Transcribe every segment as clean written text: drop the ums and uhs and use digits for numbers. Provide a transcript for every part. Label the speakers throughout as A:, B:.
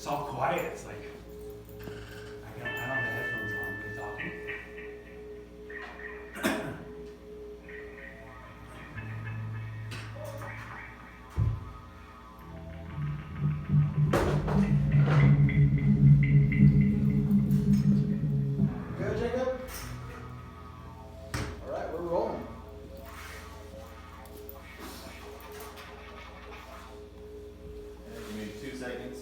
A: It's all quiet. It's like I don't have headphones on. Are you talking?
B: Good, Jacob? All right, we're rolling.
C: Give me 2 seconds.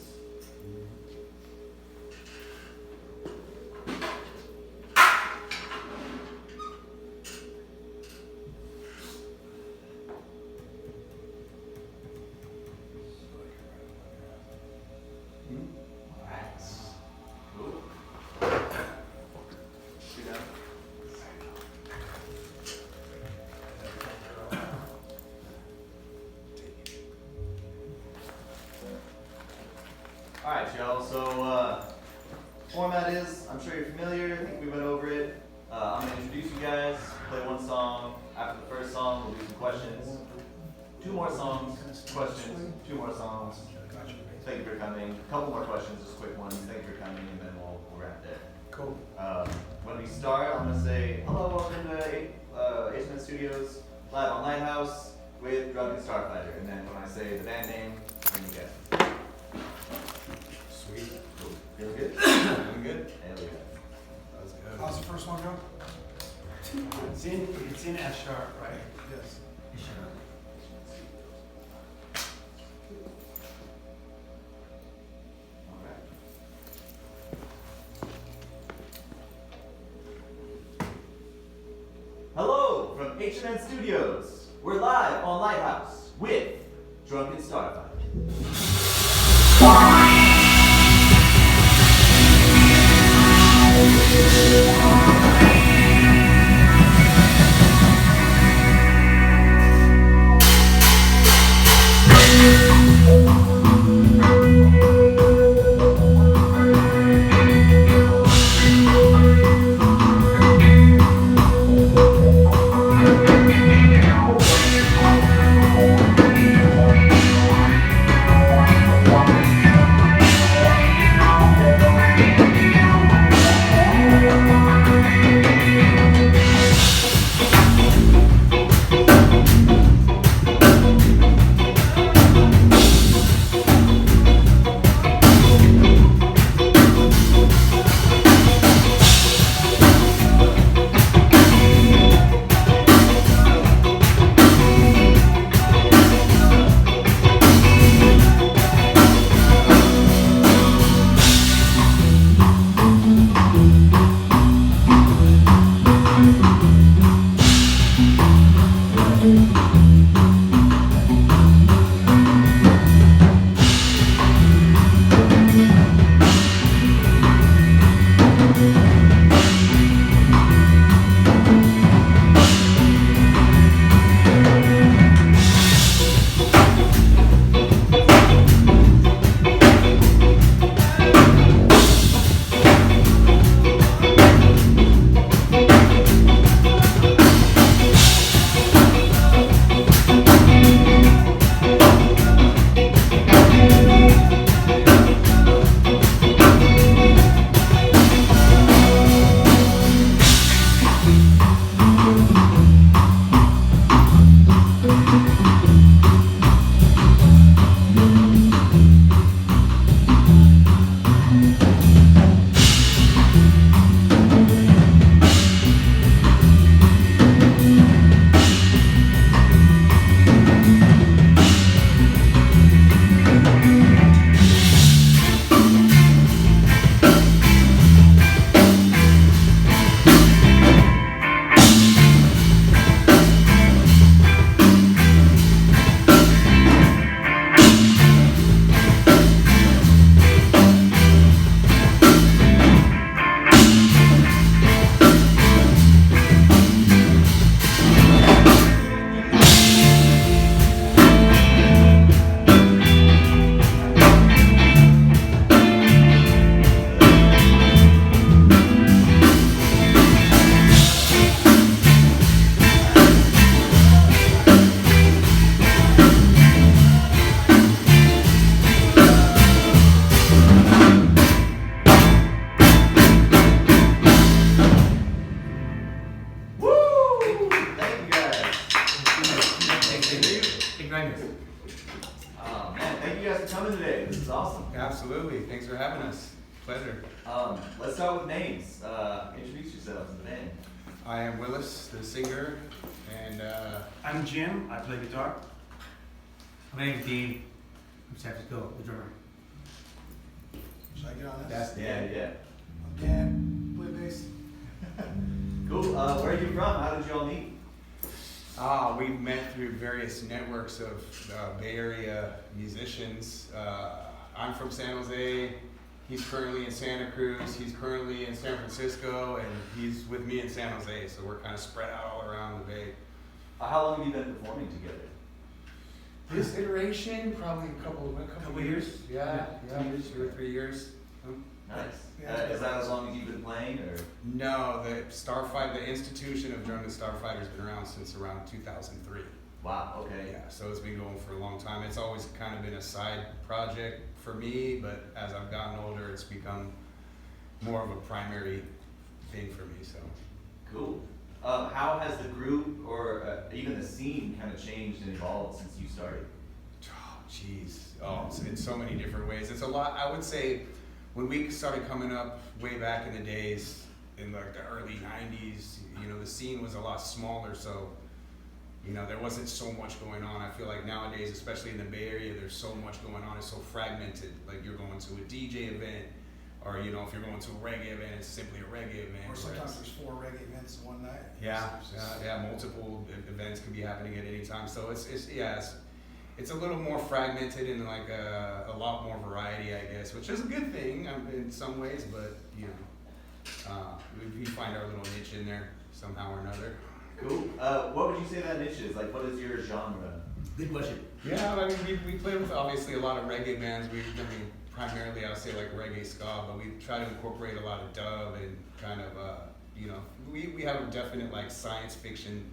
C: Cool. You done? Alright, y'all, so format is, I'm sure you're familiar, I think we went over it. I'm going to introduce you guys, play one song. After the first song, we'll do some questions. 2 more songs, questions, 2 more songs. Thank you for coming. A couple more questions, just quick ones. Thank you for coming, and then we'll wrap there.
A: Cool.
C: When we start, I'm going to say, hello, welcome to HMN Studios, live on Lighthouse with Drunken Starfighter. And then when I say the band name, then you guess.
A: Sweet.
C: Cool. Feeling good?
A: Feeling good?
C: Hell yeah.
A: That was good.
D: How's the first one go?
A: It's in F sharp, right?
D: Yes.
C: Alright. Hello from HMN Studios. We're live on Lighthouse with Drunken Starfighter. you guys for coming today. This is awesome.
D: Absolutely. Thanks for having us. Pleasure.
C: Let's start with names. Introduce yourselves to the band.
D: I am Willis, the singer, and
A: I'm Jim. I play guitar.
E: My name's Dean. I'm San Francisco, the drummer.
B: Should I get on this?
D: that's
C: Yeah.
B: I'm Dan, play bass.
C: Cool. Where are you from? How did you all meet?
D: we met through various networks of Bay Area musicians. I'm from San Jose. He's currently in Santa Cruz. He's currently in San Francisco, and he's with me in San Jose. So we're kind of spread out all around the Bay.
C: How long have you been performing together?
D: This iteration, probably a couple years. Yeah, 2 or 3 years.
C: Nice.
B: Yeah.
C: Is that as long as you've been playing, or?
D: No, the institution of Drunken Starfighter has been around since around 2003.
C: Wow. Okay.
D: Yeah, so it's been going for a long time. It's always kind of been a side project for me, but as I've gotten older, it's become more of a primary thing for me. So.
C: Cool. How has the group or even the scene kind of changed and evolved since you started?
D: Oh, jeez. Oh, it's in so many different ways. It's a lot. I would say when we started coming up way back in the days, in like the early 90s, the scene was a lot smaller, so there wasn't so much going on. I feel like nowadays, especially in the Bay Area, there's so much going on. It's so fragmented. Like you're going to a DJ event, or if you're going to a reggae event, it's simply a reggae event.
B: Or sometimes there's 4 reggae events in one night.
D: Yeah, multiple events could be happening at any time. So it's a little more fragmented and like a lot more variety, I guess, which is a good thing in some ways. But we find our little niche in there somehow or another.
C: Cool. What would you say that niche is? Like, what is your genre?
E: Good question.
D: Yeah, I mean, we play with obviously a lot of reggae bands. Primarily I would say like reggae ska, but we try to incorporate a lot of dub and kind of, we have a definite like science fiction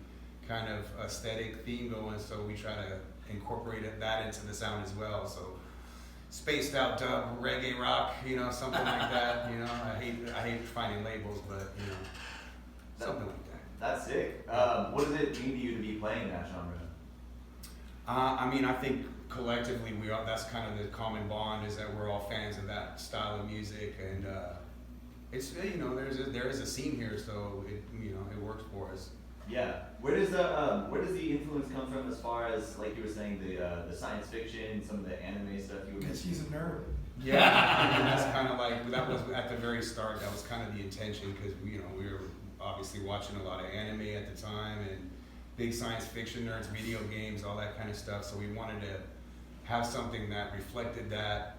D: kind of aesthetic theme going, so we try to incorporate that into the sound as well. So spaced out dub, reggae rock, something like that. I hate finding labels, but something like that.
C: That's sick. What does it mean to you to be playing that genre?
D: I think collectively that's kind of the common bond, is that we're all fans of that style of music, and it's there is a scene here, so it works for us.
C: Yeah. Where does the influence come from, as far as like you were saying, the science fiction, some of the anime stuff you were
B: Because
C: mentioning?
B: he's a nerd.
D: Yeah, that's kind of like, that was at the very start. That was kind of the intention, because we were obviously watching a lot of anime at the time, and big science fiction nerds, video games, all that kind of stuff. So we wanted to have something that reflected that,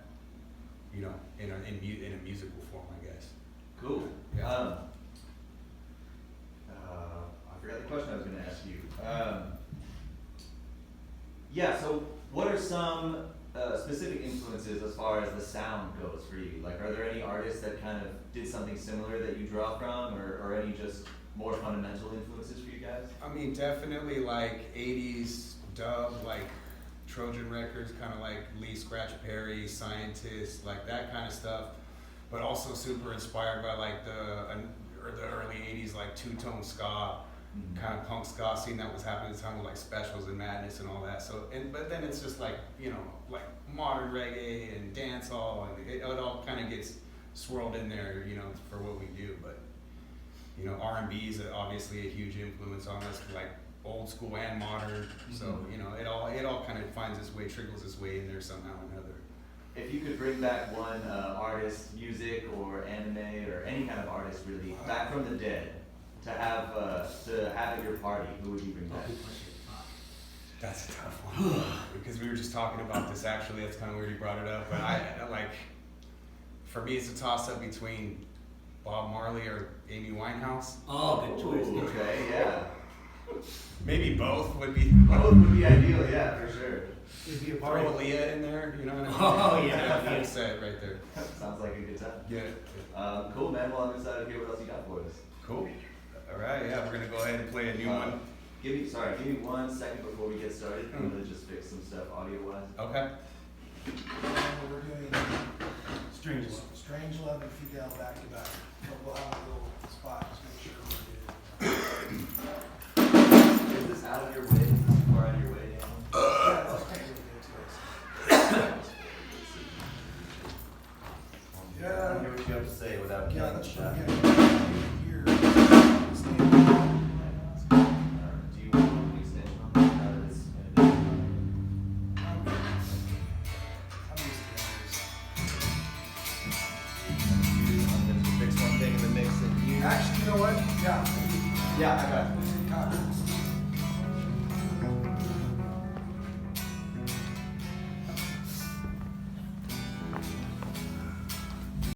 D: in a musical form, I guess.
C: Cool.
D: Yeah.
C: I forgot the question I was going to ask you. So what are some specific influences as far as the sound goes for you? Like, are there any artists that kind of did something similar that you draw from, or any just more fundamental influences for you guys?
D: I mean, definitely like 80s dub, like Trojan Records, kind of like Lee Scratch Perry, Scientists, like that kind of stuff. But also super inspired by like the early 80s, like two-tone ska, kind of punk ska scene that was happening at the time with like Specials and Madness and all that. So, but then it's just like, like modern reggae and dancehall, and it all kind of gets swirled in there, for what we do. But R&B is obviously a huge influence on us, like old school and modern. So it all kind of finds its way, trickles its way in there somehow or another.
C: If you could bring back one artist, music or anime or any kind of artist really, back from the dead, to have at your party, who would you bring back?
D: That's a tough one. Because we were just talking about this, actually. That's kind of weird you brought it up. But for me, it's a toss-up between Bob Marley or Amy Winehouse.
E: Oh, good choice.
C: Ooh, okay, yeah.
D: Maybe both would be.
C: Both would be ideal, yeah, for sure.
B: It'd be a
D: Throw
B: party.
D: Leah in there, you know what I mean?
E: Oh, yeah.
D: Full set right there.
C: Sounds like a good time.
D: Yeah.
C: Cool, man. Well, I'm excited to hear what else you got for us.
D: Cool. All right, yeah, we're gonna go ahead and play a new one.
C: Give me 1 second before we get started. I'm gonna just fix some stuff audio-wise.
D: Okay.
B: We're doing
A: Strange
B: Love and Fidel back to back. So we'll have a little spot to make sure we do.
C: Is this out of your way? Is this far out of your way, Daniel?
B: Yeah, that's technically good too. Actually, you know what? Yeah.
C: Yeah, I got it.
B: Let's get copies.